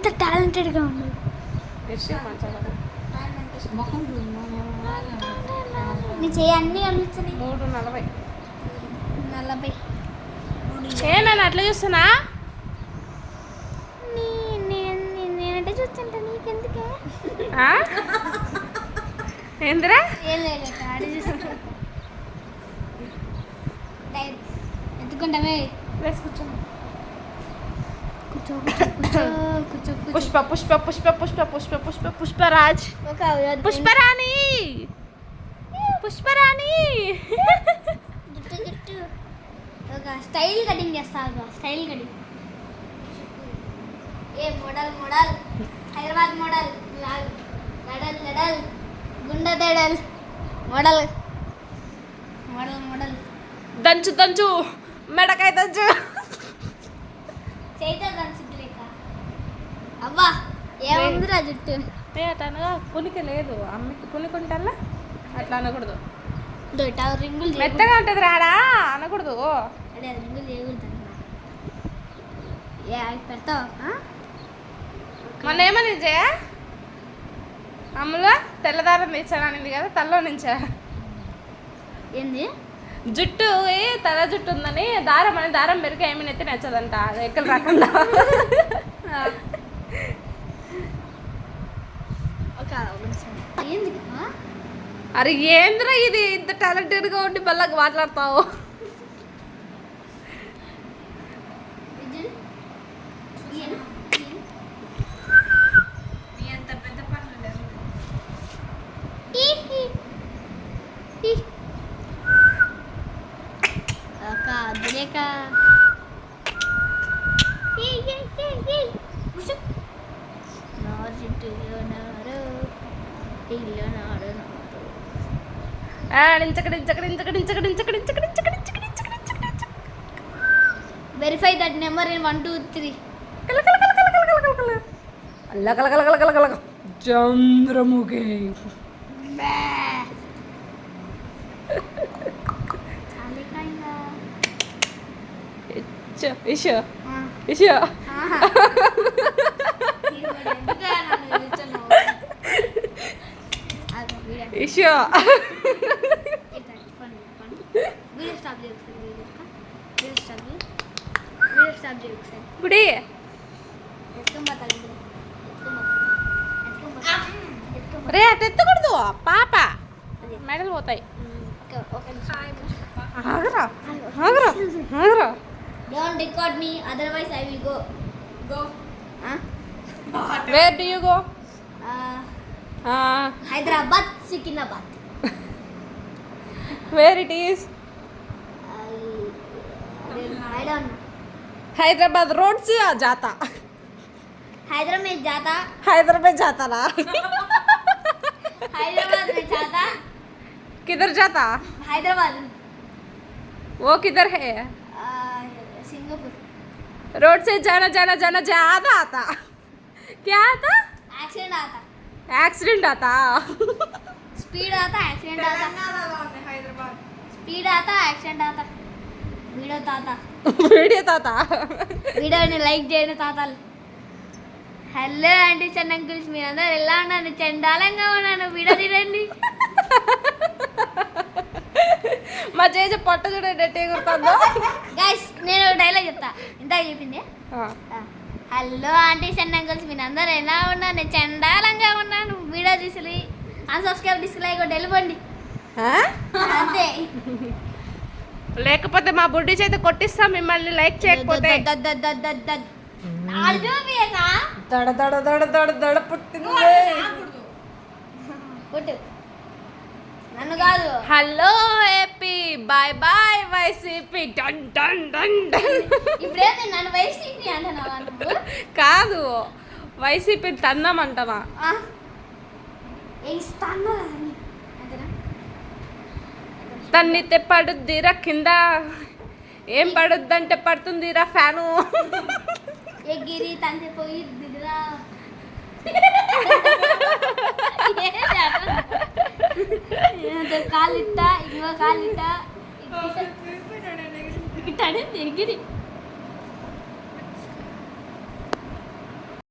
ఎంత టాలెంటెడ్గా ఉంది. నీ చేయి అన్నీ అనిపించినాయి. 3:40. 40. నన్ను అట్లా చూస్తున్నా. నేనంటే చూస్తుంటా నీకెందుకే. ఏందిరా? ఏం లేదు ఆడ చూస్తుంటా. ఎత్తుకుంటామే. కూర్చో. కూర్చో కూర్చో కూర్చో కూర్చో. పుష్ప పుష్ప పుష్ప పుష్ప పుష్ప పుష్ప పుష్పరాజ్. పుష్పరాణి. పుష్పరాణి. జుట్టు జుట్టు ఒక స్టైల్ కటింగ్ చేస్తా. Style cutting. ఏ మోడల్ మోడల్ హైదరాబాద్ మోడల్ లడల్ లడల్ గుండ దడల్ మోడల్ మోడల్ మోడల్. దంచు దంచు మెడకాయ దంచు. చేయితో దంచు లేక. అవ్వా ఏముందిరా జుట్టు. అట్లా పునికి లేదు. అమ్మకి పునికి ఉంటల్లా అట్లా అనకూడదు. రింగులు మెత్తగా ఉంటుంది రాడా అనకూడదు. అదే రింగులు చేయకూడదు. పెడతావు మొన్న ఏమని జయ అమ్మలో తెల్లదారం తెచ్చాననింది కదా తల్లో నుంచా. ఏంది జుట్టు తల జుట్టు ఉందని దారం అని దారం మెరుగు ఏమి నెత్తి నచ్చదంట. ఎక్కలు రాకుండా. అరే ఏంద్రా ఇది ఇంత టాలెంటెడ్గా ఉండి బల్లకి మాట్లాడతావు. Verify that number in 1 2 3. Chandramukhi. ఇషో ఇషో ఇషో. గుడి రే అటు ఎత్తకూడదు పాప మెడలు పోతాయి. ఆగరా ఆగరా ఆగరా. Don't record me, otherwise I will go. Go. Where do you go? Hyderabad, Secunderabad. Where it is? I don't know. Hyderabad road से जाता. हैदराबाद में जाता. हैदराबाद में जाता ना. हैदराबाद में जाता. किधर जाता? हैदराबाद. वो किधर है? सिंगापुर. रोड से जाना जाना जाना ज्यादा आता. क्या आता? एक्सीडेंट आता. एक्सीडेंट आता. स्पीड आता एक्सीडेंट आता. हैदराबाद. स्पीड आता एक्सीडेंट आता. వీడియో తాత. వీడియో తాత. వీడియోని లైక్ చేయండి తాతలు. హలో ఆంటీ అండ్ అంకుల్స్, మీరందరూ ఎలా ఉన్నారు? చండాలంగా ఉన్నాను. వీడియో తీయండి. మా చేసి పొట్ట చూడండి ఎట్టే గుర్తుందో. గైస్ నేను డైలాగ్ చెప్తా. ఇందాక చెప్పింది. హలో ఆంటీస్ అండ్ అంకుల్స్, మీరందరూ ఎలా ఉన్నారు? నేను చండాలంగా ఉన్నాను. వీడియో తీసి అన్సబ్స్క్రైబ్ డిస్లైక్ కొట్టి వెళ్ళిపోండి అంతే. లేకపోతే మా బుడ్డి చేత కొట్టిస్తాం మిమ్మల్ని లైక్ చేయకపోతే. దడ దడ దడ దడ దడ పుట్టింది. నన్ను కాదు. Hello AP bye bye YCP done done done done. ఇప్పుడేంటి నన్ను వైసీపీ అంటున్నావా నువ్వు? కాదు వైసీపీ తన్నామంటావా? తన్నితే పడుద్దిరా కింద, ఏం పడుద్దంటే పడుతుందిరా ఫ్యాను. ఎగిరి తంతే పోయిద్దిరా. కాలిట్ట ఇంకో కాలిట్ట ఎగిరి